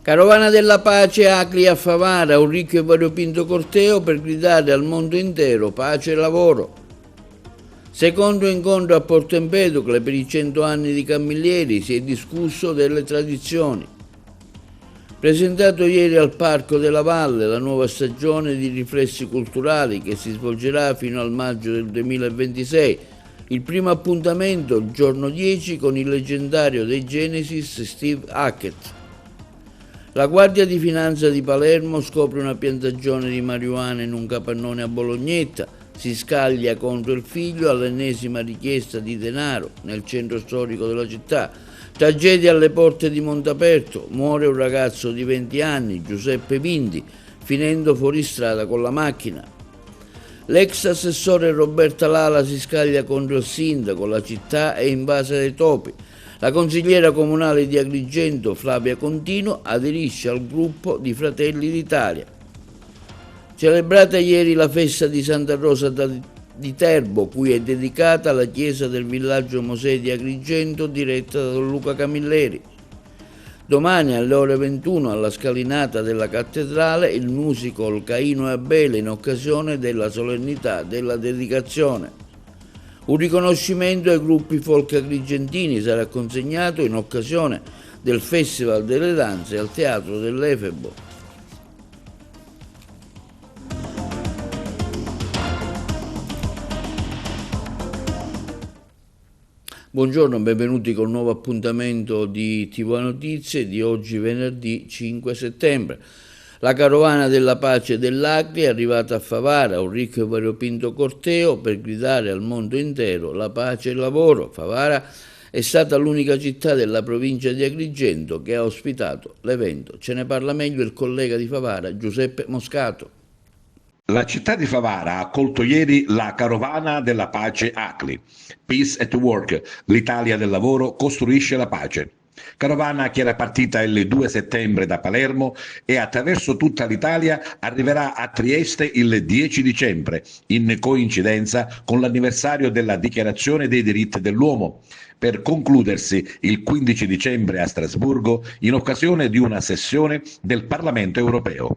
Carovana della pace Acli a Favara, un ricco e variopinto corteo per gridare al mondo intero pace e lavoro. Secondo incontro a Porto Empedocle per i 100 anni di Camilleri si è discusso delle tradizioni. Presentato ieri al Parco della Valle la nuova stagione di riflessi culturali che si svolgerà fino al maggio del 2026. Il primo appuntamento il giorno 10 con il leggendario dei Genesis Steve Hackett. La Guardia di Finanza di Palermo scopre una piantagione di marijuana in un capannone a Bolognetta, si scaglia contro il figlio all'ennesima richiesta di denaro nel centro storico della città. Tragedia alle porte di Montaperto, muore un ragazzo di 20 anni, Giuseppe Vinti, finendo fuori strada con la macchina. L'ex assessore Roberta Lala si scaglia contro il sindaco, la città è invasa dai topi. La consigliera comunale di Agrigento, Flavia Contino, aderisce al gruppo di Fratelli d'Italia. Celebrata ieri la festa di Santa Rosa di Terbo, cui è dedicata la chiesa del villaggio Mosè di Agrigento, diretta da Don Luca Camilleri. Domani alle ore 21 alla scalinata della cattedrale il musical Caino e Abele in occasione della solennità della dedicazione. Un riconoscimento ai gruppi folk agrigentini sarà consegnato in occasione del Festival delle Danze al Teatro dell'Efebo. Buongiorno, benvenuti con un nuovo appuntamento di TV Notizie di oggi venerdì 5 settembre. La carovana della pace dell'Acli è arrivata a Favara, un ricco e variopinto corteo per gridare al mondo intero la pace e il lavoro. Favara è stata l'unica città della provincia di Agrigento che ha ospitato l'evento. Ce ne parla meglio il collega di Favara, Giuseppe Moscato. La città di Favara ha accolto ieri la carovana della pace Acli. Peace at Work, l'Italia del lavoro costruisce la pace. Carovana che era partita il 2 settembre da Palermo e attraverso tutta l'Italia arriverà a Trieste il 10 dicembre, in coincidenza con l'anniversario della Dichiarazione dei diritti dell'uomo, per concludersi il 15 dicembre a Strasburgo in occasione di una sessione del Parlamento europeo.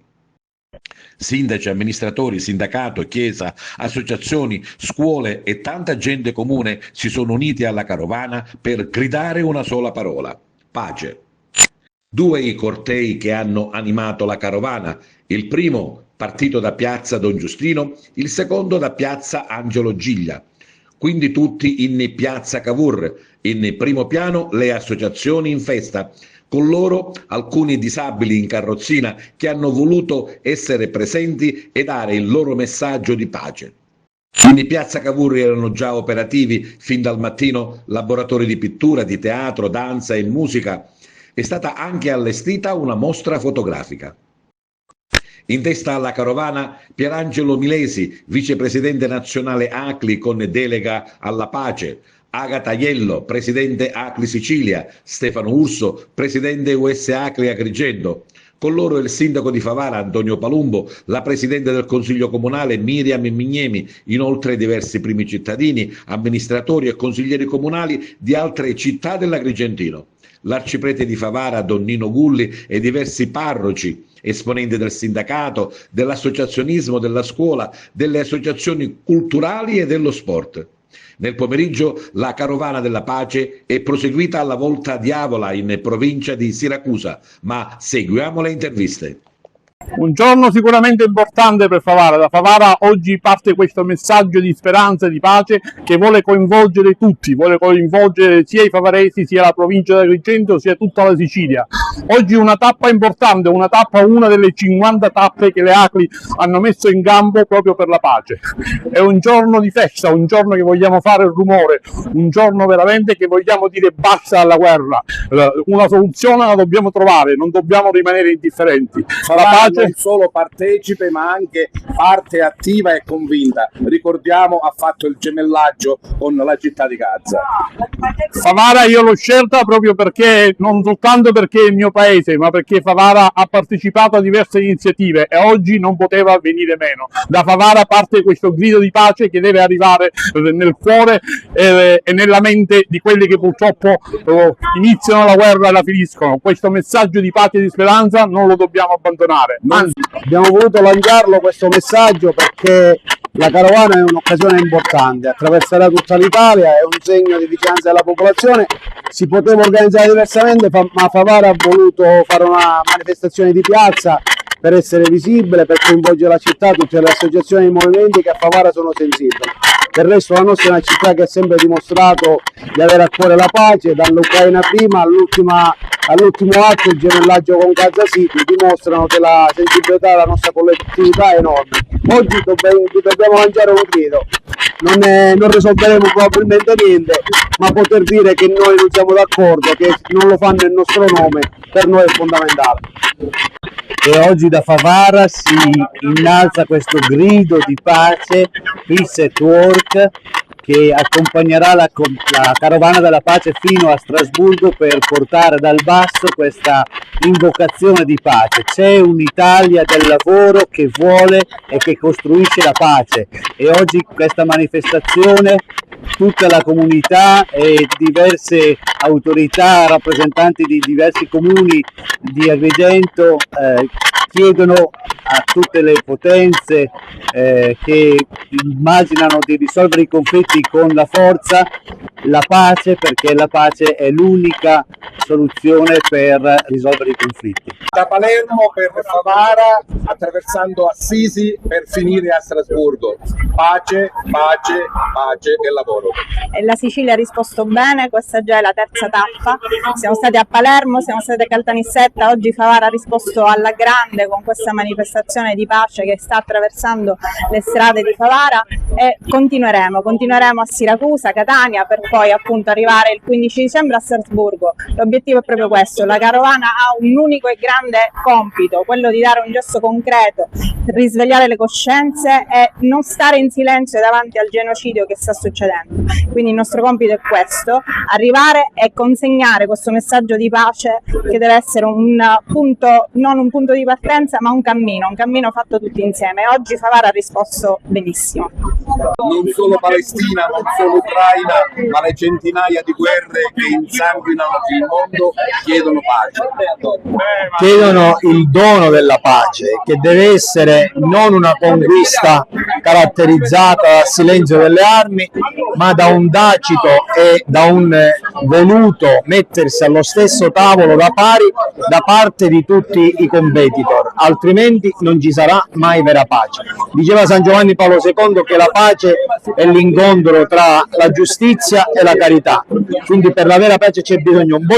Sindaci, amministratori, sindacato, chiesa, associazioni, scuole e tanta gente comune si sono uniti alla carovana per gridare una sola parola: pace. Due i cortei che hanno animato la carovana, il primo partito da piazza Don Giustino, il secondo da piazza Angelo Giglia. Quindi tutti in piazza Cavour, in primo piano le associazioni in festa, con loro alcuni disabili in carrozzina che hanno voluto essere presenti e dare il loro messaggio di pace. In piazza Cavour erano già operativi fin dal mattino laboratori di pittura, di teatro, danza e musica. È stata anche allestita una mostra fotografica. In testa alla carovana Pierangelo Milesi, vicepresidente nazionale Acli con delega alla pace, Agata Iello, presidente Acli Sicilia, Stefano Urso, presidente US Acli Agrigento. Con loro il sindaco di Favara Antonio Palumbo, la presidente del consiglio comunale Miriam Mignemi, inoltre diversi primi cittadini, amministratori e consiglieri comunali di altre città dell'Agrigentino. L'arciprete di Favara Don Nino Gulli e diversi parroci, esponenti del sindacato, dell'associazionismo, della scuola, delle associazioni culturali e dello sport. Nel pomeriggio la carovana della pace è proseguita alla Volta di Avola in provincia di Siracusa, ma seguiamo le interviste. Un giorno sicuramente importante per Favara. Da Favara oggi parte questo messaggio di speranza e di pace che vuole coinvolgere tutti, vuole coinvolgere sia i favaresi, sia la provincia di Agrigento, sia tutta la Sicilia. Oggi una tappa importante, una delle 50 tappe che le Acli hanno messo in campo proprio per la pace. È un giorno di festa, un giorno che vogliamo fare il rumore, un giorno veramente che vogliamo dire basta alla guerra. Una soluzione la dobbiamo trovare, non dobbiamo rimanere indifferenti. La pace pace. Non solo partecipe ma anche parte attiva e convinta. Ricordiamo, ha fatto il gemellaggio con la città di Gaza. Favara io l'ho scelta proprio perché, non soltanto perché è il mio paese, ma perché Favara ha partecipato a diverse iniziative e oggi non poteva venire meno. Da Favara parte questo grido di pace che deve arrivare nel cuore e nella mente di quelli che purtroppo iniziano la guerra e la finiscono. Questo messaggio di pace e di speranza non lo dobbiamo abbandonare. Anzi, abbiamo voluto lanciarlo questo messaggio perché la carovana è un'occasione importante, attraverserà tutta l'Italia, è un segno di vicinanza della popolazione. Si poteva organizzare diversamente, ma Favara ha voluto fare una manifestazione di piazza per essere visibile, per coinvolgere la città, tutte le associazioni e i movimenti che a Favara sono sensibili. Del resto la nostra è una città che ha sempre dimostrato di avere a cuore la pace, dall'Ucraina prima all'ultimo atto, il gemellaggio con Gaza City, dimostrano che la sensibilità della nostra collettività è enorme. Oggi dobbiamo lanciare un grido, non risolveremo probabilmente niente, ma poter dire che noi non siamo d'accordo, che non lo fanno in nostro nome, per noi è fondamentale. E oggi da Favara si innalza questo grido di pace, Peace at Work, che accompagnerà la carovana della pace fino a Strasburgo per portare dal basso questa invocazione di pace. C'è un'Italia del lavoro che vuole e che costruisce la pace, e oggi questa manifestazione, tutta la comunità e diverse autorità, rappresentanti di diversi comuni di Agrigento chiedono a tutte le potenze che immaginano di risolvere i conflitti con la forza, la pace, perché la pace è l'unica soluzione per risolvere i conflitti. Da Palermo per Favara, attraversando Assisi per finire a Strasburgo. Pace, pace, pace e lavoro. E la Sicilia ha risposto bene, questa già è la terza tappa. Siamo stati a Palermo, siamo stati a Caltanissetta, oggi Favara ha risposto alla grande con questa manifestazione di pace che sta attraversando le strade di Favara, e continueremo a Siracusa, Catania, per poi appunto arrivare il 15 dicembre a Strasburgo. L'obiettivo è proprio questo: la carovana ha un unico e grande compito, quello di dare un gesto concreto, risvegliare le coscienze e non stare in silenzio davanti al genocidio che sta succedendo. Quindi il nostro compito è questo: arrivare e consegnare questo messaggio di pace che deve essere un punto, non un punto di partenza, ma un cammino fatto tutti insieme. E oggi Favara ha risposto benissimo. Non solo Palestina, non solo Ucraina, ma le centinaia di guerre che insanguinano il mondo chiedono pace. Chiedono il dono della pace, che deve essere non una conquista caratterizzata dal silenzio delle armi, ma da un tacito e da un voluto mettersi allo stesso tavolo da pari da parte di tutti i competitor, altrimenti non ci sarà mai vera pace. Diceva San Giovanni Paolo II che la pace è l'incontro tra la giustizia e la carità, quindi per la vera pace c'è bisogno un po'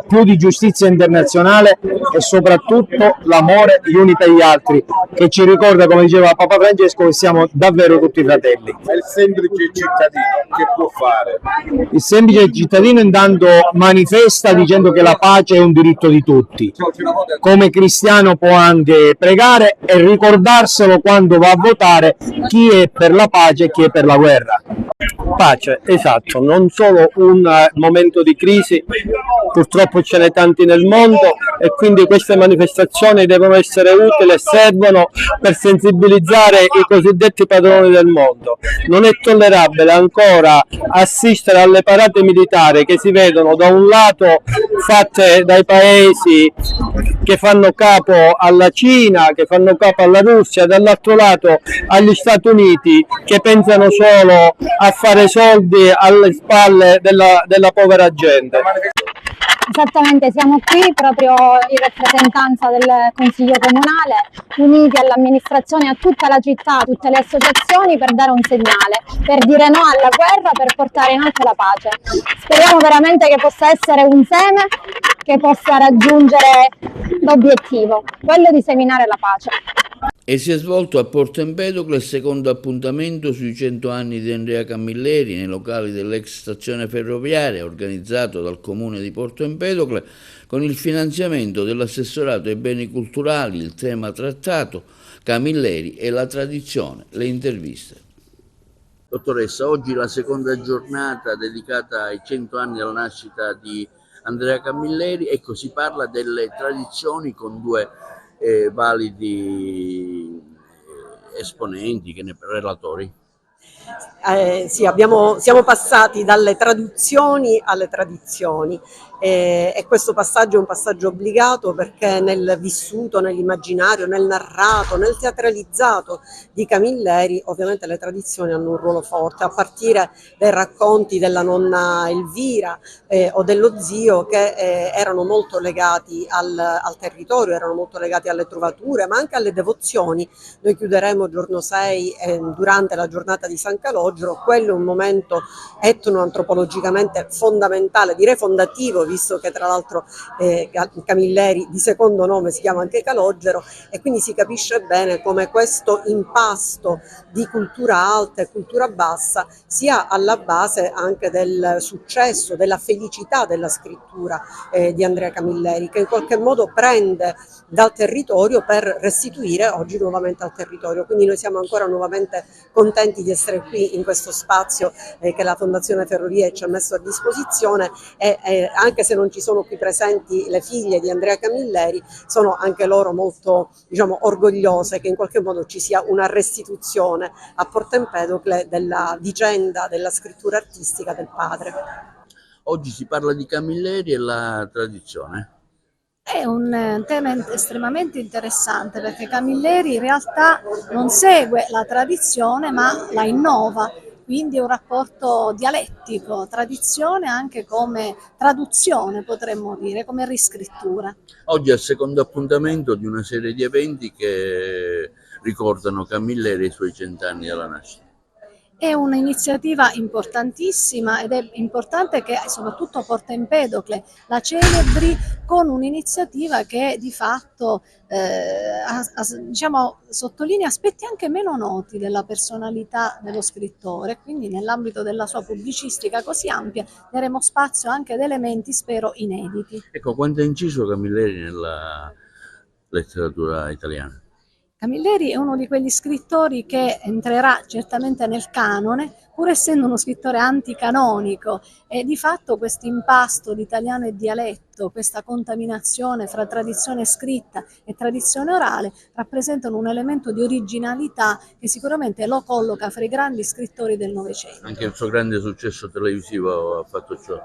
più di giustizia internazionale e soprattutto l'amore gli uni per gli altri, che ci ricorda, come diceva Papa Francesco, che siamo davvero tutti fratelli. È il semplice cittadino che può fare? Il semplice cittadino intanto manifesta dicendo che la pace è un diritto di tutti. Come cristiano può anche pregare e ricordarselo quando va a votare chi è per la pace e chi è per la guerra. Pace, esatto, non solo un momento di crisi, purtroppo ce n'è tanti nel mondo, e quindi queste manifestazioni devono essere utili e servono per sensibilizzare i cosiddetti padroni del mondo. Non è tollerabile ancora assistere alle parate militari che si vedono da un lato fatte dai paesi che fanno capo alla Cina, che fanno capo alla Russia, dall'altro lato agli Stati Uniti, che pensano solo a fare soldi alle spalle della povera gente. Esattamente, siamo qui proprio in rappresentanza del Consiglio Comunale, uniti all'amministrazione, a tutta la città, a tutte le associazioni, per dare un segnale, per dire no alla guerra, per portare in alto la pace. Speriamo veramente che possa essere un seme che possa raggiungere l'obiettivo, quello di seminare la pace. E si è svolto a Porto Empedocle il secondo appuntamento sui 100 anni di Andrea Camilleri nei locali dell'ex stazione ferroviaria, organizzato dal comune di Porto Empedocle con il finanziamento dell'assessorato ai beni culturali. Il tema trattato: Camilleri e la tradizione, le interviste. Dottoressa, oggi la seconda giornata dedicata ai 100 anni della nascita di Andrea Camilleri. Ecco, si parla delle tradizioni con due validi esponenti, relatori. Sì, siamo passati dalle traduzioni alle tradizioni e questo passaggio è un passaggio obbligato, perché nel vissuto, nell'immaginario, nel narrato, nel teatralizzato di Camilleri ovviamente le tradizioni hanno un ruolo forte, a partire dai racconti della nonna Elvira o dello zio, che erano molto legati al territorio, erano molto legati alle trovature, ma anche alle devozioni. Noi chiuderemo giorno 6 durante la giornata di San Calogero. Quello è un momento etnoantropologicamente fondamentale, direi fondativo, visto che tra l'altro Camilleri di secondo nome si chiama anche Calogero, e quindi si capisce bene come questo impasto di cultura alta e cultura bassa sia alla base anche del successo, della felicità della scrittura di Andrea Camilleri, che in qualche modo prende dal territorio per restituire oggi nuovamente al territorio. Quindi noi siamo ancora nuovamente contenti di essere qui in questo spazio che la Fondazione Ferrovie ci ha messo a disposizione, e anche se non ci sono qui presenti le figlie di Andrea Camilleri, sono anche loro molto, diciamo, orgogliose che in qualche modo ci sia una restituzione a Porto Empedocle della vicenda della scrittura artistica del padre. Oggi si parla di Camilleri e la tradizione. È un tema estremamente interessante, perché Camilleri in realtà non segue la tradizione ma la innova, quindi è un rapporto dialettico, tradizione anche come traduzione, potremmo dire, come riscrittura. Oggi è il secondo appuntamento di una serie di eventi che ricordano Camilleri e i suoi 100 anni dalla nascita. È un'iniziativa importantissima, ed è importante che soprattutto Porto Empedocle la celebri con un'iniziativa che di fatto diciamo, sottolinea aspetti anche meno noti della personalità dello scrittore, quindi nell'ambito della sua pubblicistica così ampia daremo spazio anche ad elementi, spero, inediti. Ecco, quanto ha inciso Camilleri nella letteratura italiana? Camilleri è uno di quegli scrittori che entrerà certamente nel canone, pur essendo uno scrittore anticanonico, e di fatto questo impasto di italiano e dialetto, questa contaminazione fra tradizione scritta e tradizione orale, rappresentano un elemento di originalità che sicuramente lo colloca fra i grandi scrittori del Novecento. Anche il suo grande successo televisivo ha fatto ciò.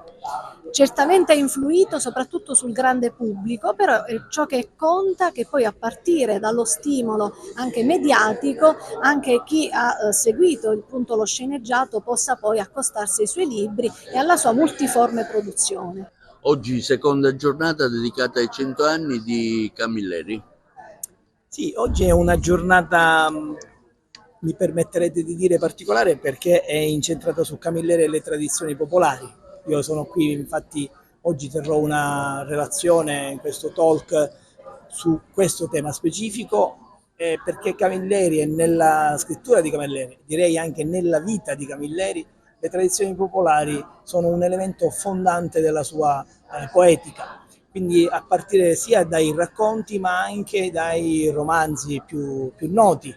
Certamente ha influito soprattutto sul grande pubblico, però ciò che conta è che poi, a partire dallo stimolo anche mediatico, anche chi ha seguito appunto lo sceneggiato possa poi accostarsi ai suoi libri e alla sua multiforme produzione. Oggi seconda giornata dedicata ai 100 anni di Camilleri. Sì, oggi è una giornata, mi permetterete di dire, particolare, perché è incentrata su Camilleri e le tradizioni popolari. Io sono qui, infatti oggi terrò una relazione, questo talk su questo tema specifico, perché Camilleri, e nella scrittura di Camilleri, direi anche nella vita di Camilleri, le tradizioni popolari sono un elemento fondante della sua poetica. Quindi a partire sia dai racconti ma anche dai romanzi più noti,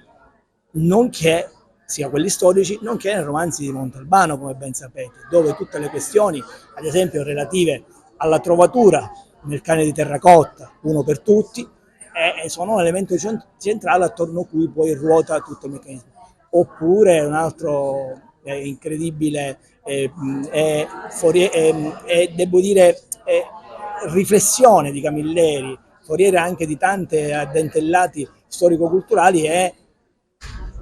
nonché sia quelli storici, nonché nei romanzi di Montalbano, come ben sapete, dove tutte le questioni, ad esempio relative alla trovatura nel cane di terracotta, uno per tutti, sono un elemento centrale attorno a cui poi ruota tutto il meccanismo. Oppure un altro incredibile devo dire riflessione di Camilleri, foriera anche di tante addentellati storico-culturali, è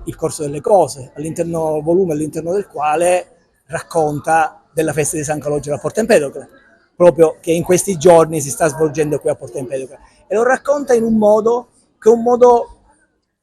Il corso delle cose, volume all'interno del quale racconta della festa di San Calogero a Porto Empedocle, proprio che in questi giorni si sta svolgendo qui a Porto Empedocle, e lo racconta in un modo che è un modo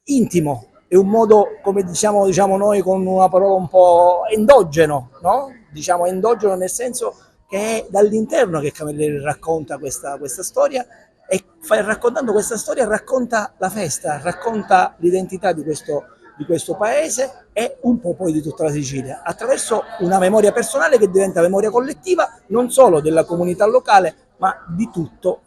intimo, è un modo, come diciamo noi con una parola un po' endogeno, no? Diciamo endogeno nel senso che è dall'interno che Camilleri racconta questa storia, e raccontando questa storia racconta la festa, racconta l'identità di questo paese e un po' poi di tutta la Sicilia, attraverso una memoria personale che diventa memoria collettiva non solo della comunità locale, ma di tutta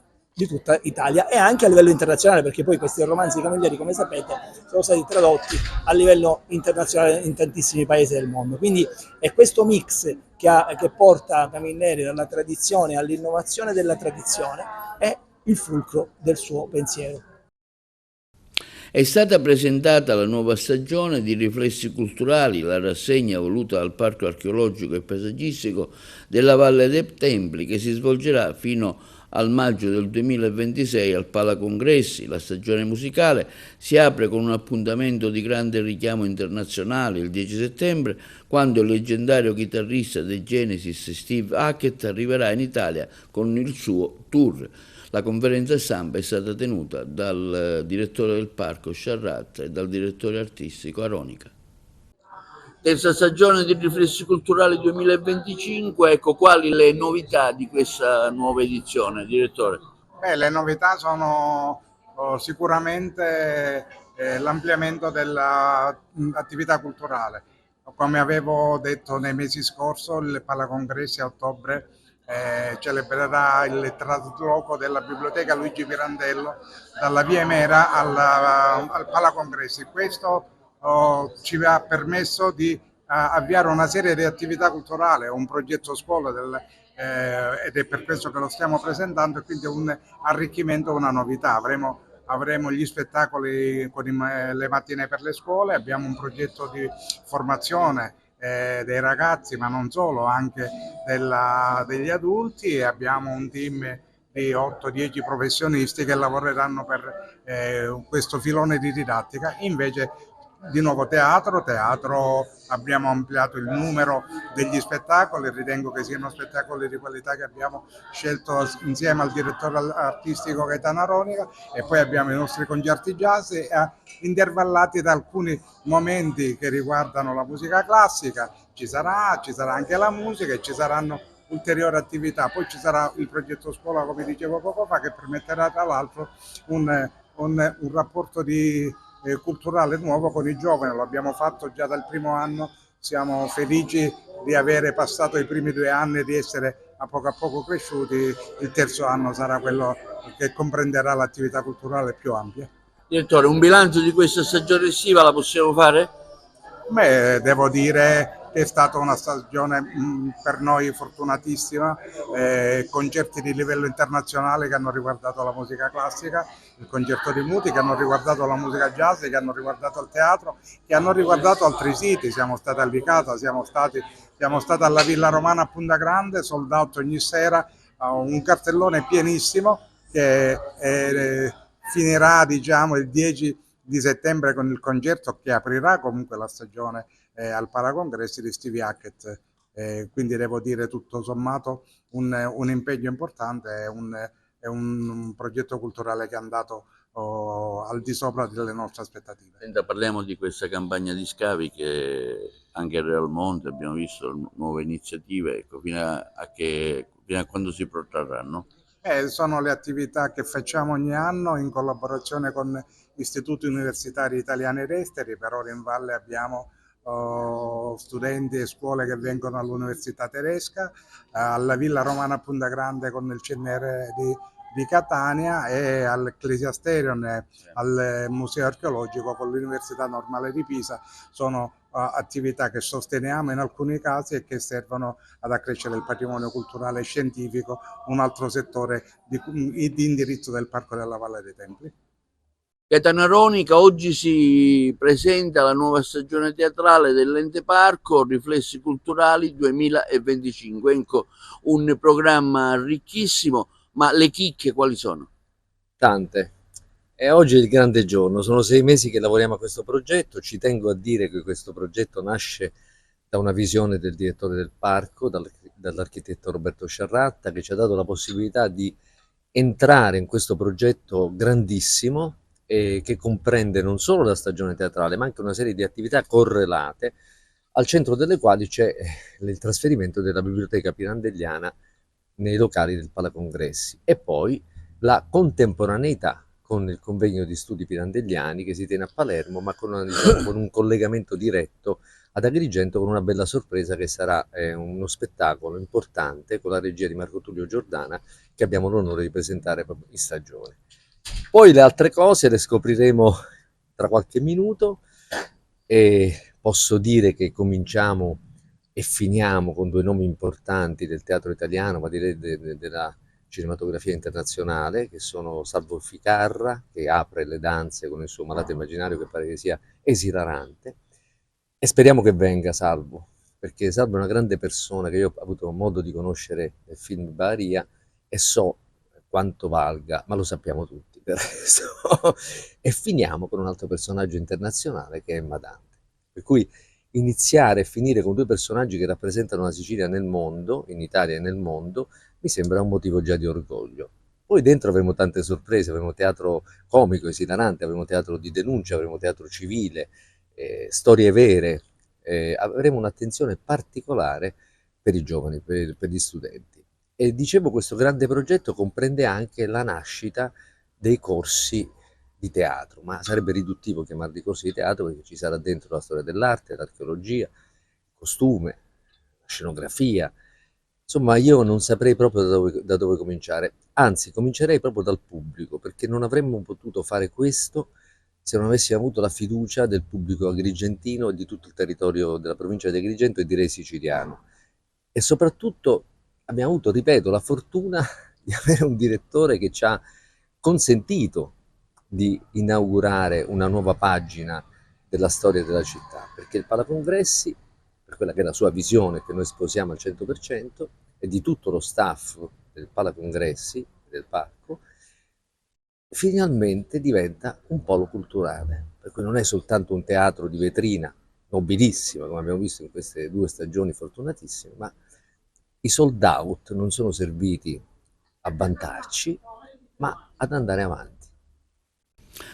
Italia e anche a livello internazionale, perché poi questi romanzi di Camilleri, come sapete, sono stati tradotti a livello internazionale in tantissimi paesi del mondo. Quindi è questo mix che porta Camilleri dalla tradizione all'innovazione della tradizione è il fulcro del suo pensiero. È stata presentata la nuova stagione di Riflessi Culturali, la rassegna voluta dal Parco Archeologico e Paesaggistico della Valle dei Templi, che si svolgerà fino al maggio del 2026 al Palacongressi. La stagione musicale si apre con un appuntamento di grande richiamo internazionale il 10 settembre, quando il leggendario chitarrista dei Genesis Steve Hackett arriverà in Italia con il suo tour. La conferenza stampa è stata tenuta dal direttore del parco Sciarrat e dal direttore artistico Aronica. Terza stagione di Riflessi Culturali 2025, ecco quali le novità di questa nuova edizione, direttore? Le novità sono sicuramente l'ampliamento dell'attività culturale. Come avevo detto nei mesi scorsi, il Palacongressi a ottobre celebrerà il trasloco della biblioteca Luigi Pirandello dalla via Emera al Palacongressi. Questo ci ha permesso di avviare una serie di attività culturali, un progetto scuola ed è per questo che lo stiamo presentando, e quindi un arricchimento, una novità. Avremo gli spettacoli con le mattine per le scuole, abbiamo un progetto di formazione dei ragazzi, ma non solo, anche degli adulti, e abbiamo un team di 8-10 professionisti che lavoreranno per questo filone di didattica. Invece di nuovo teatro, abbiamo ampliato il numero degli spettacoli, ritengo che siano spettacoli di qualità che abbiamo scelto insieme al direttore artistico Gaetano Aronica, e poi abbiamo i nostri concerti jazz intervallati da alcuni momenti che riguardano la musica classica. Ci sarà anche la musica e ci saranno ulteriori attività. Poi ci sarà il progetto scuola, come dicevo poco fa, che permetterà tra l'altro un rapporto culturale nuovo con i giovani. Lo abbiamo fatto già dal primo anno, siamo felici di avere passato i primi 2 anni e di essere a poco cresciuti. Il terzo anno sarà quello che comprenderà l'attività culturale più ampia. Direttore, un bilancio di questa stagione estiva la possiamo fare? Devo dire che è stata una stagione per noi fortunatissima, concerti di livello internazionale che hanno riguardato la musica classica, il concerto di Muti, che hanno riguardato la musica jazz, che hanno riguardato il teatro, che hanno riguardato altri siti. Siamo stati a Licata, siamo stati alla Villa Romana a Punta Grande, sold out ogni sera, un cartellone pienissimo che finirà il 10 di settembre con il concerto che aprirà comunque la stagione al Palacongressi di Stevie Hackett. Quindi devo dire, tutto sommato, un impegno importante, è un progetto culturale che è andato al di sopra delle nostre aspettative. Parliamo di questa campagna di scavi che anche a Real Monte abbiamo visto nuove iniziative, ecco, fino a quando si protrarranno? Sono le attività che facciamo ogni anno in collaborazione con istituti universitari italiani ed esteri. Per ora in Valle abbiamo studenti e scuole che vengono all'Università Tedesca, alla Villa Romana a Punta Grande con il CNR di Catania, e all'Ecclesiasterion e al Museo Archeologico con l'Università Normale di Pisa. Sono attività che sosteniamo in alcuni casi e che servono ad accrescere il patrimonio culturale e scientifico, un altro settore di indirizzo del Parco della Valle dei Templi. Gaetano Aronica, oggi si presenta la nuova stagione teatrale dell'Ente Parco, Riflessi Culturali 2025, ecco, un programma ricchissimo, ma le chicche quali sono? Tante. E oggi è il grande giorno, sono 6 mesi che lavoriamo a questo progetto. Ci tengo a dire che questo progetto nasce da una visione del direttore del parco, dall'architetto Roberto Sciarratta, che ci ha dato la possibilità di entrare in questo progetto grandissimo, che comprende non solo la stagione teatrale, ma anche una serie di attività correlate, al centro delle quali c'è il trasferimento della biblioteca pirandelliana nei locali del Palacongressi, e poi la contemporaneità con il convegno di studi pirandelliani che si tiene a Palermo, ma con, diciamo, con un collegamento diretto ad Agrigento, con una bella sorpresa che sarà uno spettacolo importante con la regia di Marco Tullio Giordana, che abbiamo l'onore di presentare proprio in stagione. Poi le altre cose le scopriremo tra qualche minuto, e posso dire che cominciamo e finiamo con due nomi importanti del teatro italiano, ma direi della cinematografia internazionale, che sono Salvo Ficarra, che apre le danze con il suo Malato Immaginario, che pare che sia esilarante, e speriamo che venga Salvo, perché Salvo è una grande persona che io ho avuto modo di conoscere nel film Baria e so quanto valga, ma lo sappiamo tutti del resto. E finiamo con un altro personaggio internazionale che è Emma Dante, per cui iniziare e finire con due personaggi che rappresentano la Sicilia nel mondo, in Italia e nel mondo, mi sembra un motivo già di orgoglio. Poi dentro avremo tante sorprese, avremo teatro comico, esilarante, avremo teatro di denuncia, avremo teatro civile, storie vere, avremo un'attenzione particolare per i giovani, per gli studenti. E dicevo, questo grande progetto comprende anche la nascita dei corsi di teatro, ma sarebbe riduttivo chiamarli corsi di teatro, perché ci sarà dentro la storia dell'arte, l'archeologia, il costume, la scenografia. Insomma, io non saprei proprio da dove cominciare, anzi comincerei proprio dal pubblico, perché non avremmo potuto fare questo se non avessimo avuto la fiducia del pubblico agrigentino e di tutto il territorio della provincia di Agrigento, e direi siciliano. E soprattutto abbiamo avuto, ripeto, la fortuna di avere un direttore che ci ha consentito di inaugurare una nuova pagina della storia della città, perché il Palacongressi, per quella che è la sua visione, che noi sposiamo al 100%, e di tutto lo staff del Palacongressi, del parco, finalmente diventa un polo culturale, per cui non è soltanto un teatro di vetrina, nobilissimo, come abbiamo visto in queste 2 stagioni fortunatissime, ma i sold out non sono serviti a vantarci, ma ad andare avanti.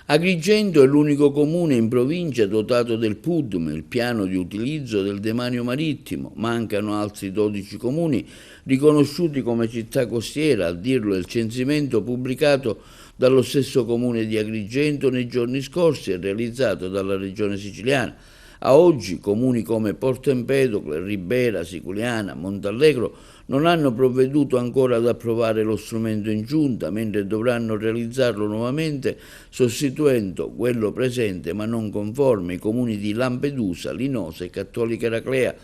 Agrigento è l'unico comune in provincia dotato del PUDM, il piano di utilizzo del demanio marittimo. Mancano altri 12 comuni riconosciuti come città costiera, a dirlo il censimento pubblicato dallo stesso comune di Agrigento nei giorni scorsi e realizzato dalla regione siciliana. A oggi comuni come Porto Empedocle, Ribera, Siculiana, Montallegro non hanno provveduto ancora ad approvare lo strumento in giunta, mentre dovranno realizzarlo nuovamente sostituendo quello presente ma non conforme i comuni di Lampedusa, Linosa e Cattolica Eraclea.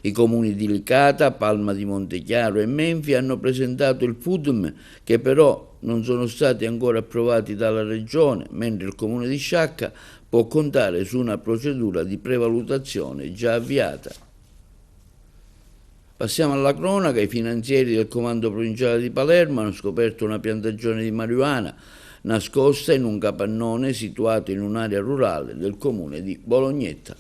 I comuni di Licata, Palma di Montechiaro e Menfi hanno presentato il PUDM, che però non sono stati ancora approvati dalla regione, mentre il comune di Sciacca può contare su una procedura di prevalutazione già avviata. Passiamo alla cronaca. I finanzieri del Comando Provinciale di Palermo hanno scoperto una piantagione di marijuana nascosta in un capannone situato in un'area rurale del comune di Bolognetta.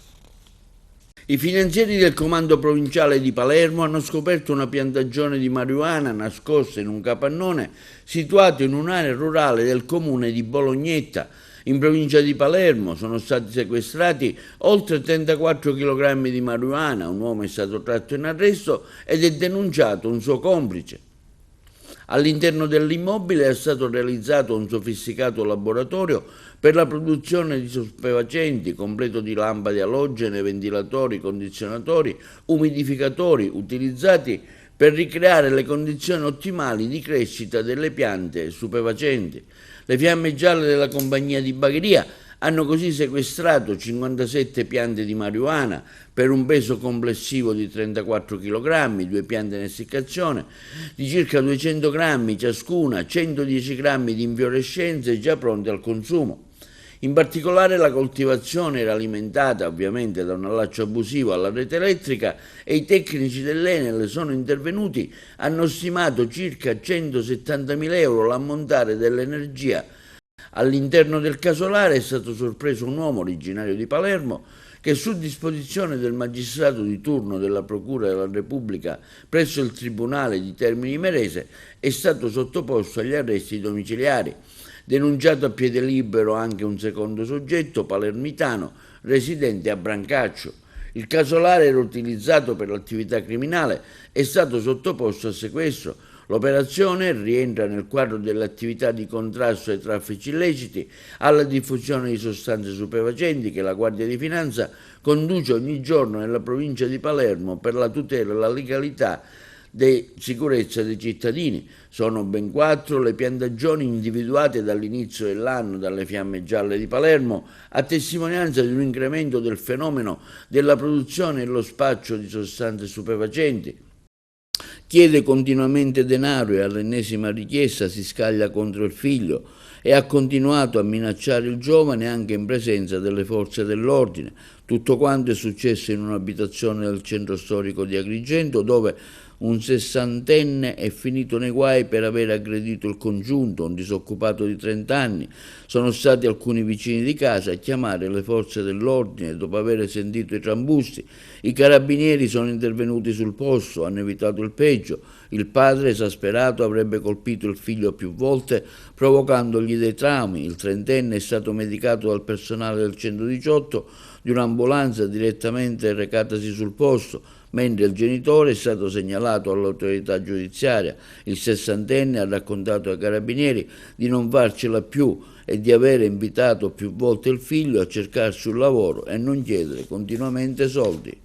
I finanzieri del Comando Provinciale di Palermo hanno scoperto una piantagione di marijuana nascosta in un capannone situato in un'area rurale del comune di Bolognetta. In provincia di Palermo sono stati sequestrati oltre 34 kg di marijuana, un uomo è stato tratto in arresto ed è denunciato un suo complice. All'interno dell'immobile è stato realizzato un sofisticato laboratorio per la produzione di stupefacenti, completo di lampade alogene, ventilatori, condizionatori, umidificatori, utilizzati per ricreare le condizioni ottimali di crescita delle piante stupefacenti. Le fiamme gialle della compagnia di bagheria hanno così sequestrato 57 piante di marijuana per un peso complessivo di 34 kg, 2 piante in essiccazione di circa 200 grammi ciascuna, 110 grammi di infiorescenze già pronte al consumo. In particolare la coltivazione era alimentata ovviamente da un allaccio abusivo alla rete elettrica e i tecnici dell'Enel sono intervenuti, hanno stimato circa 170.000 euro l'ammontare dell'energia. All'interno del casolare è stato sorpreso un uomo originario di Palermo che, su disposizione del magistrato di turno della Procura della Repubblica presso il Tribunale di Termini Imerese, è stato sottoposto agli arresti domiciliari. Denunciato a piede libero anche un secondo soggetto palermitano residente a Brancaccio. Il casolare era utilizzato per l'attività criminale, è stato sottoposto a sequestro. L'operazione rientra nel quadro delle attività di contrasto ai traffici illeciti, alla diffusione di sostanze stupefacenti che la Guardia di Finanza conduce ogni giorno nella provincia di Palermo per la tutela e la legalità di sicurezza dei cittadini. Sono ben 4 le piantagioni individuate dall'inizio dell'anno dalle Fiamme Gialle di Palermo, a testimonianza di un incremento del fenomeno della produzione e lo spaccio di sostanze stupefacenti. Chiede continuamente denaro e all'ennesima richiesta si scaglia contro il figlio e ha continuato a minacciare il giovane anche in presenza delle forze dell'ordine. Tutto quanto è successo in un'abitazione del centro storico di Agrigento, dove un sessantenne è finito nei guai per aver aggredito il congiunto, un disoccupato di 30 anni. Sono stati alcuni vicini di casa a chiamare le forze dell'ordine dopo aver sentito i trambusti. I carabinieri sono intervenuti sul posto, hanno evitato il peggio. Il padre, esasperato, avrebbe colpito il figlio più volte, provocandogli dei traumi. Il trentenne è stato medicato dal personale del 118 di un'ambulanza direttamente recatasi sul posto, mentre il genitore è stato segnalato all'autorità giudiziaria. Il sessantenne ha raccontato ai carabinieri di non farcela più e di aver invitato più volte il figlio a cercarsi un lavoro e non chiedere continuamente soldi.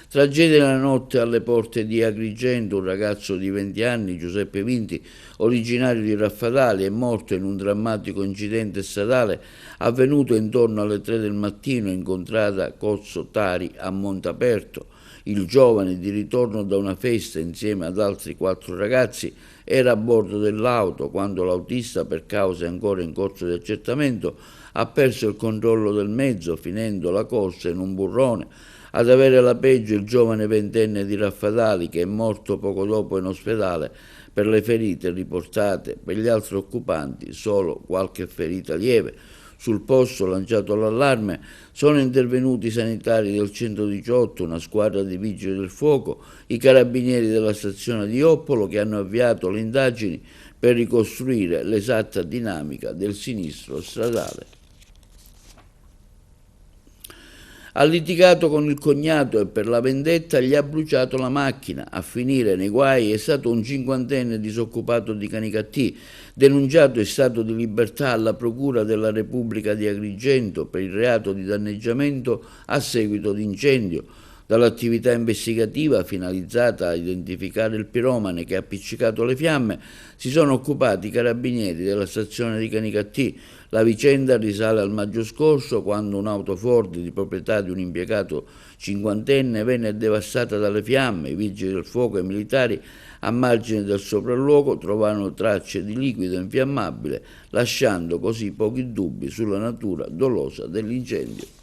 Tragedia della notte alle porte di Agrigento. Un ragazzo di 20 anni, Giuseppe Vinti, originario di Raffadali, è morto in un drammatico incidente stradale avvenuto intorno alle 3 del mattino in contrada Cozzo Tari a Montaperto. Il giovane, di ritorno da una festa insieme ad altri 4 ragazzi, era a bordo dell'auto quando l'autista, per cause ancora in corso di accertamento, ha perso il controllo del mezzo, finendo la corsa in un burrone. Ad avere la peggio il giovane ventenne di Raffadali, che è morto poco dopo in ospedale per le ferite riportate. Per gli altri occupanti solo qualche ferita lieve. Sul posto, lanciato l'allarme, sono intervenuti i sanitari del 118, una squadra di vigili del fuoco, i carabinieri della stazione di Oppolo, che hanno avviato le indagini per ricostruire l'esatta dinamica del sinistro stradale. Ha litigato con il cognato e per la vendetta gli ha bruciato la macchina. A finire nei guai è stato un 50enne disoccupato di Canicattì, denunciato in stato di libertà alla Procura della Repubblica di Agrigento per il reato di danneggiamento a seguito di incendio. Dall'attività investigativa finalizzata a identificare il piromane che ha appiccicato le fiamme si sono occupati i carabinieri della stazione di Canicattì. La vicenda risale al maggio scorso, quando un'auto Ford di proprietà di un impiegato cinquantenne venne devastata dalle fiamme. I vigili del fuoco e i militari a margine del sopralluogo trovarono tracce di liquido infiammabile, lasciando così pochi dubbi sulla natura dolosa dell'incendio.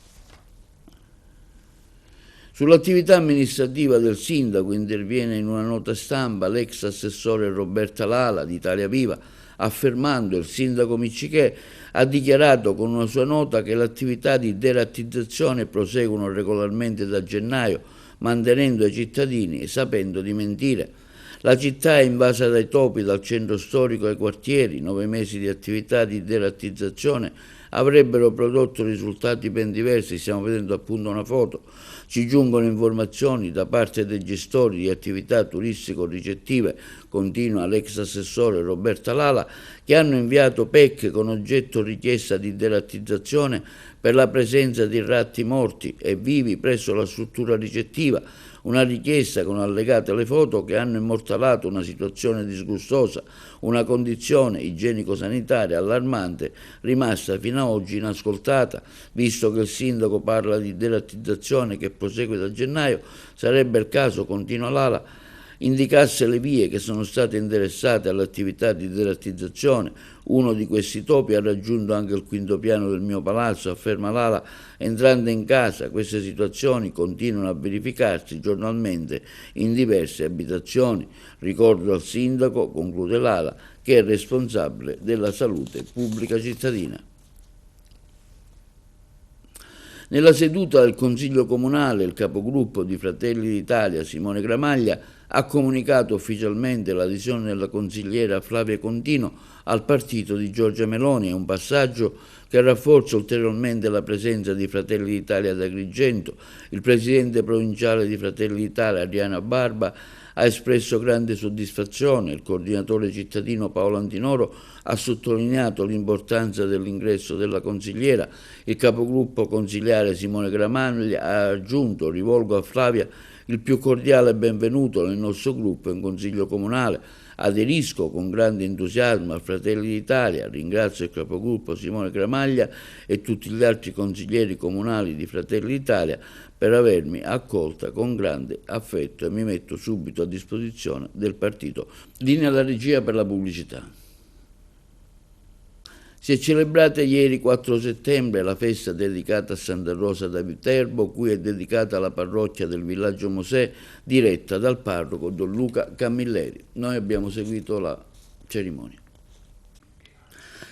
Sull'attività amministrativa del sindaco interviene in una nota stampa l'ex assessore Roberta Lala di Italia Viva, affermando il sindaco Miccichè ha dichiarato con una sua nota che le attività di derattizzazione proseguono regolarmente da gennaio, mantenendo ai cittadini sapendo di mentire. La città è invasa dai topi dal centro storico ai quartieri. 9 mesi di attività di derattizzazione avrebbero prodotto risultati ben diversi. Stiamo vedendo appunto una foto. Ci giungono informazioni da parte dei gestori di attività turistico-ricettive, continua l'ex assessore Roberta Lala, che hanno inviato PEC con oggetto richiesta di derattizzazione per la presenza di ratti morti e vivi presso la struttura ricettiva, una richiesta con allegate le foto che hanno immortalato una situazione disgustosa, una condizione igienico-sanitaria allarmante rimasta fino ad oggi inascoltata. Visto che il sindaco parla di derattizzazione che prosegue da gennaio, sarebbe il caso, continua Lala, indicasse le vie che sono state interessate all'attività di derattizzazione. Uno di questi topi ha raggiunto anche il quinto piano del mio palazzo, afferma Lala, entrando in casa. Queste situazioni continuano a verificarsi giornalmente in diverse abitazioni. Ricordo al sindaco, conclude Lala, che è responsabile della salute pubblica cittadina. Nella seduta del Consiglio Comunale, il capogruppo di Fratelli d'Italia, Simone Gramaglia, ha comunicato ufficialmente l'adesione della consigliera Flavia Contino al partito di Giorgia Meloni. È un passaggio che rafforza ulteriormente la presenza di Fratelli d'Italia ad Agrigento. Il presidente provinciale di Fratelli d'Italia, Adriana Barba, ha espresso grande soddisfazione. Il coordinatore cittadino Paolo Antinoro ha sottolineato l'importanza dell'ingresso della consigliera. Il capogruppo consiliare Simone Gramaglia ha aggiunto: rivolgo a Flavia il più cordiale benvenuto nel nostro gruppo in Consiglio Comunale. Aderisco con grande entusiasmo a Fratelli d'Italia, ringrazio il capogruppo Simone Gramaglia e tutti gli altri consiglieri comunali di Fratelli d'Italia per avermi accolta con grande affetto e mi metto subito a disposizione del partito. Linea alla regia per la pubblicità. Si è celebrata ieri 4 settembre la festa dedicata a Santa Rosa da Viterbo, cui è dedicata la parrocchia del Villaggio Mosè, diretta dal parroco Don Luca Camilleri. Noi abbiamo seguito la cerimonia.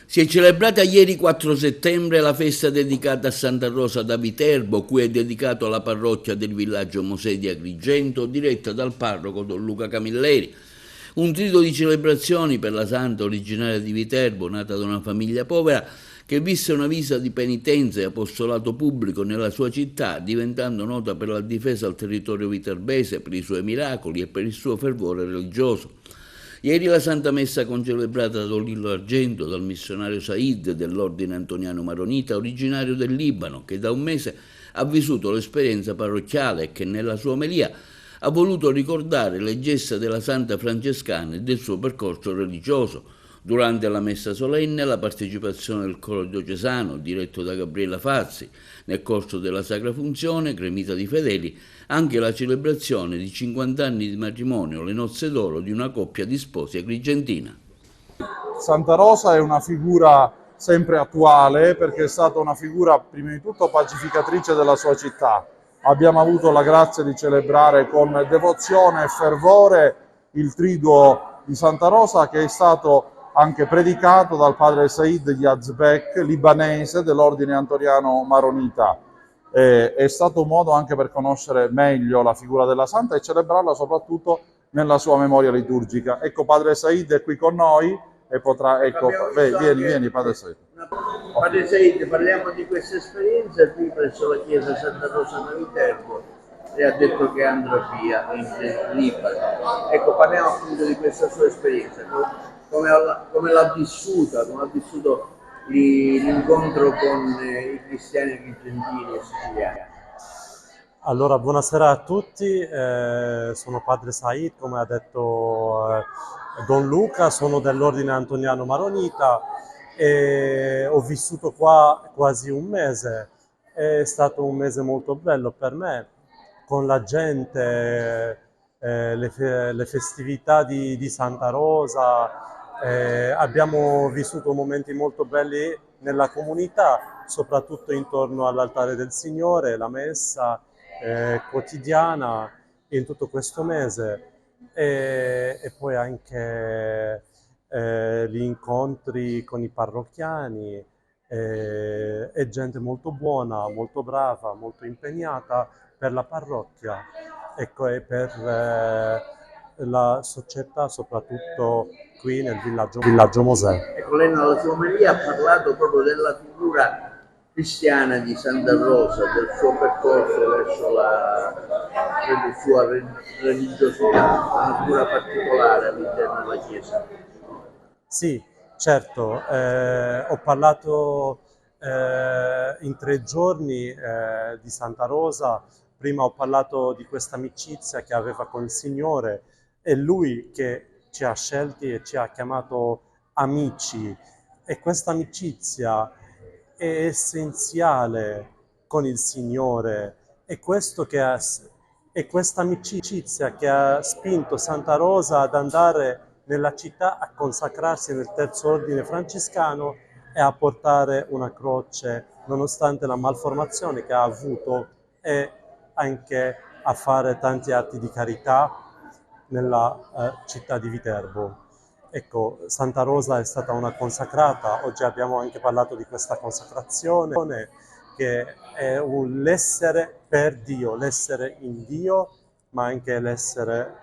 Si è celebrata ieri 4 settembre la festa dedicata a Santa Rosa da Viterbo, cui è dedicato alla parrocchia del Villaggio Mosè di Agrigento, diretta dal parroco Don Luca Camilleri. Un trito di celebrazioni per la santa originaria di Viterbo, nata da una famiglia povera, che visse una vita di penitenza e apostolato pubblico nella sua città, diventando nota per la difesa al territorio viterbese, per i suoi miracoli e per il suo fervore religioso. Ieri la Santa Messa concelebrata da Don Lillo Argento, dal missionario Said dell'Ordine Antoniano Maronita, originario del Libano, che da un mese ha vissuto l'esperienza parrocchiale e che nella sua omelia ha voluto ricordare le gesta della Santa Francescana e del suo percorso religioso. Durante la messa solenne la partecipazione del coro diocesano, diretto da Gabriella Fazzi, nel corso della Sacra Funzione, gremita di fedeli, anche la celebrazione di 50 anni di matrimonio, le nozze d'oro di una coppia di sposi agrigentina. Santa Rosa è una figura sempre attuale perché è stata una figura prima di tutto pacificatrice della sua città. Abbiamo avuto la grazia di celebrare con devozione e fervore il triduo di Santa Rosa, che è stato anche predicato dal padre Said Yazbek, libanese dell'ordine antoniano maronita. È stato un modo anche per conoscere meglio la figura della santa e celebrarla soprattutto nella sua memoria liturgica. Ecco, padre Said è qui con noi e potrà, ecco, vieni padre Said. Padre Said, parliamo di questa esperienza qui presso la chiesa Santa Rosa da Viterbo. Lei ha detto che andrà via in Libano. Ecco, parliamo appunto di questa sua esperienza, come l'ha vissuta, come ha vissuto l'incontro con i cristiani argentini e siciliani. Allora, buonasera a tutti, sono padre Said, come ha detto Don Luca, sono dell'ordine antoniano maronita e ho vissuto qua quasi un mese. È stato un mese molto bello per me, con la gente, le festività di Santa Rosa. Abbiamo vissuto momenti molto belli nella comunità, soprattutto intorno all'altare del Signore, la messa quotidiana in tutto questo mese e poi anche gli incontri con i parrocchiani e gente molto buona, molto brava, molto impegnata per la parrocchia, ecco, e per la società, soprattutto qui nel villaggio Mosè. Ecco, lei nella sua omelia ha parlato proprio della figura cristiana di Santa Rosa, del suo percorso verso la sua religiosità, una figura particolare all'interno della Chiesa. Sì, certo, ho parlato in 3 giorni di Santa Rosa. Prima ho parlato di questa amicizia che aveva con il Signore, è Lui che ci ha scelti e ci ha chiamato amici, e questa amicizia è essenziale con il Signore, è questa amicizia che ha spinto Santa Rosa ad andare nella città a consacrarsi nel terzo ordine francescano e a portare una croce nonostante la malformazione che ha avuto, e anche a fare tanti atti di carità nella città di Viterbo. Ecco, Santa Rosa è stata una consacrata. Oggi abbiamo anche parlato di questa consacrazione, che è l'essere per Dio, l'essere in Dio, ma anche l'essere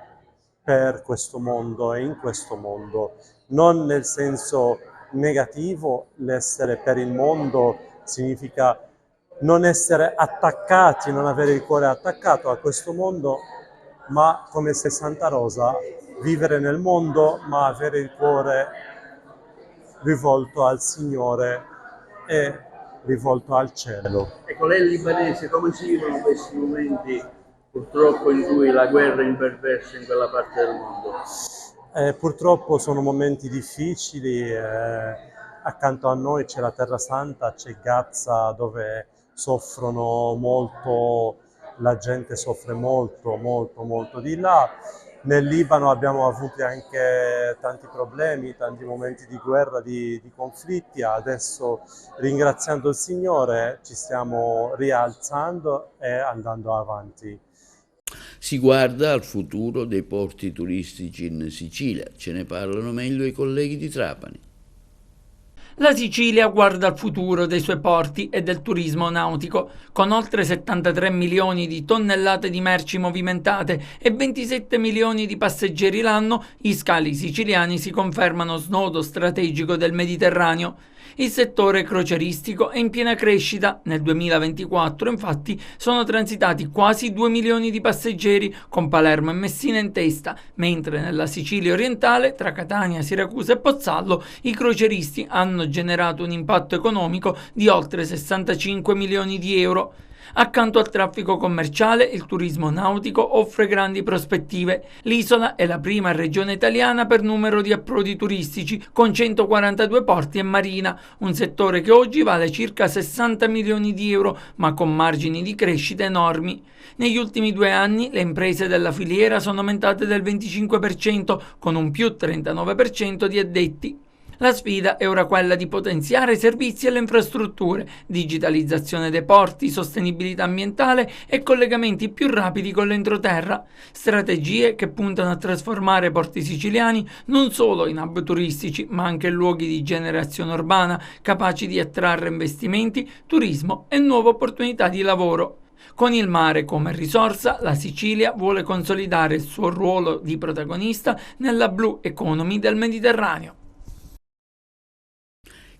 per questo mondo e in questo mondo, non nel senso negativo. L'essere per il mondo significa non essere attaccati, non avere il cuore attaccato a questo mondo, ma come se Santa Rosa, vivere nel mondo ma avere il cuore rivolto al Signore e rivolto al cielo. Ecco, lei è libanese, come si vivono questi momenti purtroppo in cui la guerra è imperversa in quella parte del mondo? Purtroppo sono momenti difficili, accanto a noi c'è la Terra Santa, c'è Gaza dove soffrono molto, la gente soffre molto di là. Nel Libano abbiamo avuto anche tanti problemi, tanti momenti di guerra, di conflitti. Adesso, ringraziando il Signore, ci stiamo rialzando e andando avanti. Si guarda al futuro dei porti turistici in Sicilia, ce ne parlano meglio i colleghi di Trapani. La Sicilia guarda al futuro dei suoi porti e del turismo nautico. Con oltre 73 milioni di tonnellate di merci movimentate e 27 milioni di passeggeri l'anno, gli scali siciliani si confermano snodo strategico del Mediterraneo. Il settore crocieristico è in piena crescita. Nel 2024, infatti, sono transitati quasi 2 milioni di passeggeri, con Palermo e Messina in testa, mentre nella Sicilia orientale, tra Catania, Siracusa e Pozzallo, i crocieristi hanno generato un impatto economico di oltre 65 milioni di euro. Accanto al traffico commerciale, il turismo nautico offre grandi prospettive. L'isola è la prima regione italiana per numero di approdi turistici, con 142 porti e marina, un settore che oggi vale circa 60 milioni di euro, ma con margini di crescita enormi. Negli ultimi 2 anni le imprese della filiera sono aumentate del 25%, con un più 39% di addetti. La sfida è ora quella di potenziare i servizi e le infrastrutture, digitalizzazione dei porti, sostenibilità ambientale e collegamenti più rapidi con l'entroterra. Strategie che puntano a trasformare i porti siciliani non solo in hub turistici, ma anche in luoghi di generazione urbana capaci di attrarre investimenti, turismo e nuove opportunità di lavoro. Con il mare come risorsa, la Sicilia vuole consolidare il suo ruolo di protagonista nella blue economy del Mediterraneo.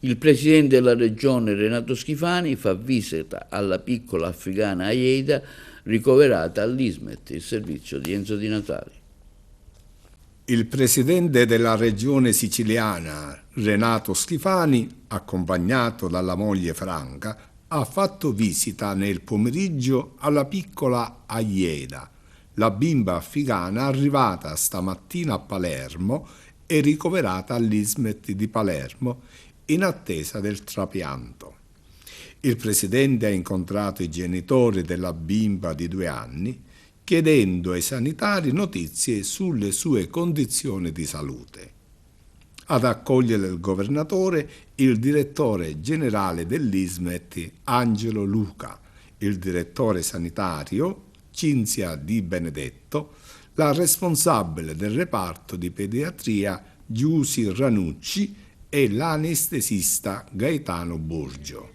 Il presidente della regione Renato Schifani fa visita alla piccola afghana Ayeida ricoverata all'Ismet, il servizio di Enzo Di Natale. Il presidente della regione siciliana Renato Schifani, accompagnato dalla moglie Franca, ha fatto visita nel pomeriggio alla piccola Ayeida, la bimba afghana arrivata stamattina a Palermo e ricoverata all'Ismet di Palermo in attesa del trapianto. Il presidente ha incontrato i genitori della bimba di 2 anni, chiedendo ai sanitari notizie sulle sue condizioni di salute. Ad accogliere il governatore il direttore generale dell'Ismet Angelo Luca, il direttore sanitario Cinzia Di Benedetto, la responsabile del reparto di pediatria Giusy Ranucci e l'anestesista Gaetano Burgio.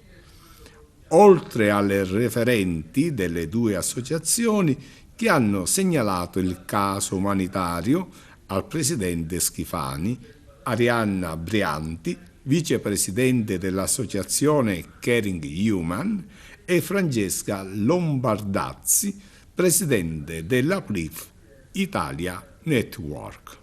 Oltre alle referenti delle 2 associazioni che hanno segnalato il caso umanitario al presidente Schifani, Arianna Brianti, vicepresidente dell'associazione Caring Human, e Francesca Lombardazzi, presidente della PLIF Italia Network.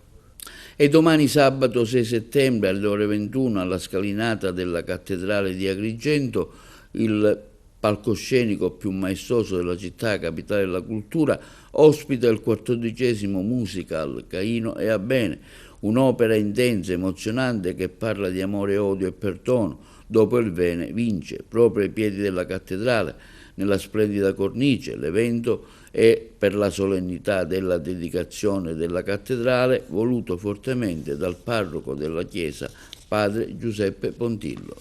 E domani sabato 6 settembre alle ore 21 alla scalinata della cattedrale di Agrigento, il palcoscenico più maestoso della città, capitale della cultura, ospita il 14° musical Caino e Abene, un'opera intensa, emozionante che parla di amore, odio e perdono. Dopo il bene vince, proprio ai piedi della cattedrale, nella splendida cornice. L'evento è per la solennità della dedicazione della cattedrale, voluto fortemente dal parroco della chiesa, padre Giuseppe Pontillo.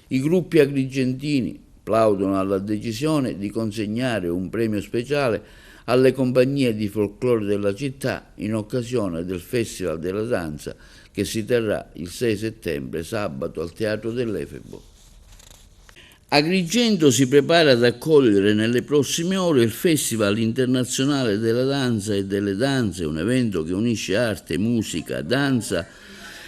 I gruppi agrigentini plaudono alla decisione di consegnare un premio speciale alle compagnie di folklore della città in occasione del Festival della Danza che si terrà il 6 settembre, sabato, al Teatro dell'Efebo. Agrigento si prepara ad accogliere nelle prossime ore il Festival Internazionale della Danza e delle Danze, un evento che unisce arte, musica, danza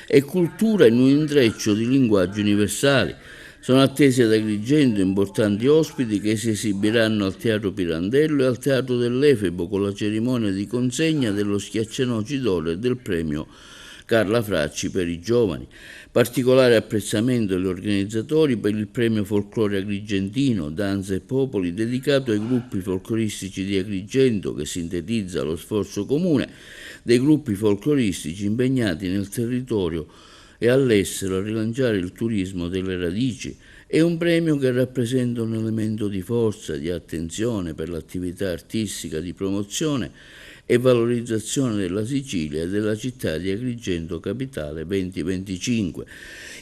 e cultura in un intreccio di linguaggi universali. Sono attesi ad Agrigento importanti ospiti che si esibiranno al Teatro Pirandello e al Teatro dell'Efebo con la cerimonia di consegna dello Schiaccianoci d'Oro e del premio Carla Fracci per i giovani. Particolare apprezzamento agli organizzatori per il premio Folklore Agrigentino, Danza e Popoli, dedicato ai gruppi folcloristici di Agrigento, che sintetizza lo sforzo comune dei gruppi folcloristici impegnati nel territorio e all'estero a rilanciare il turismo delle radici. È un premio che rappresenta un elemento di forza, di attenzione per l'attività artistica, di promozione e valorizzazione della Sicilia e della città di Agrigento Capitale 2025.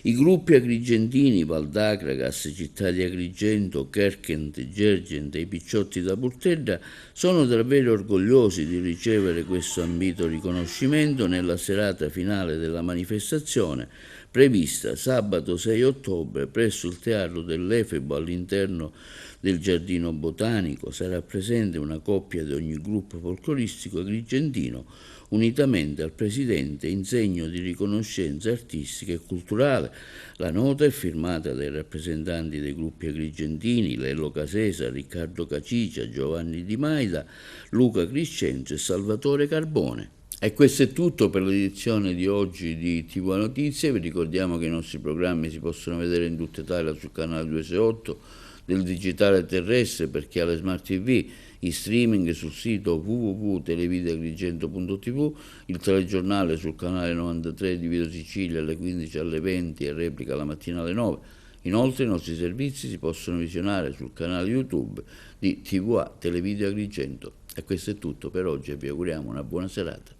I gruppi agrigentini Valdacragas, Città di Agrigento, Kerkent, Gergent e i Picciotti da Pultedda sono davvero orgogliosi di ricevere questo ambito riconoscimento nella serata finale della manifestazione prevista sabato 6 ottobre presso il Teatro dell'Efebo all'interno del Giardino Botanico. Sarà presente una coppia di ogni gruppo folcloristico agrigentino, unitamente al presidente in segno di riconoscenza artistica e culturale. La nota è firmata dai rappresentanti dei gruppi agrigentini Lello Casesa, Riccardo Cacicia, Giovanni Di Maida, Luca Criscenzo e Salvatore Carbone. E questo è tutto per l'edizione di oggi di TV Notizie. Vi ricordiamo che i nostri programmi si possono vedere in tutta Italia sul canale 268 del digitale terrestre per chi ha le smart TV, in streaming sul sito www.televideagrigento.tv, il telegiornale sul canale 93 di Video Sicilia alle 15 alle 20 e replica la mattina alle 9. Inoltre i nostri servizi si possono visionare sul canale YouTube di TVA Televideo Agrigento. E questo è tutto per oggi e vi auguriamo una buona serata.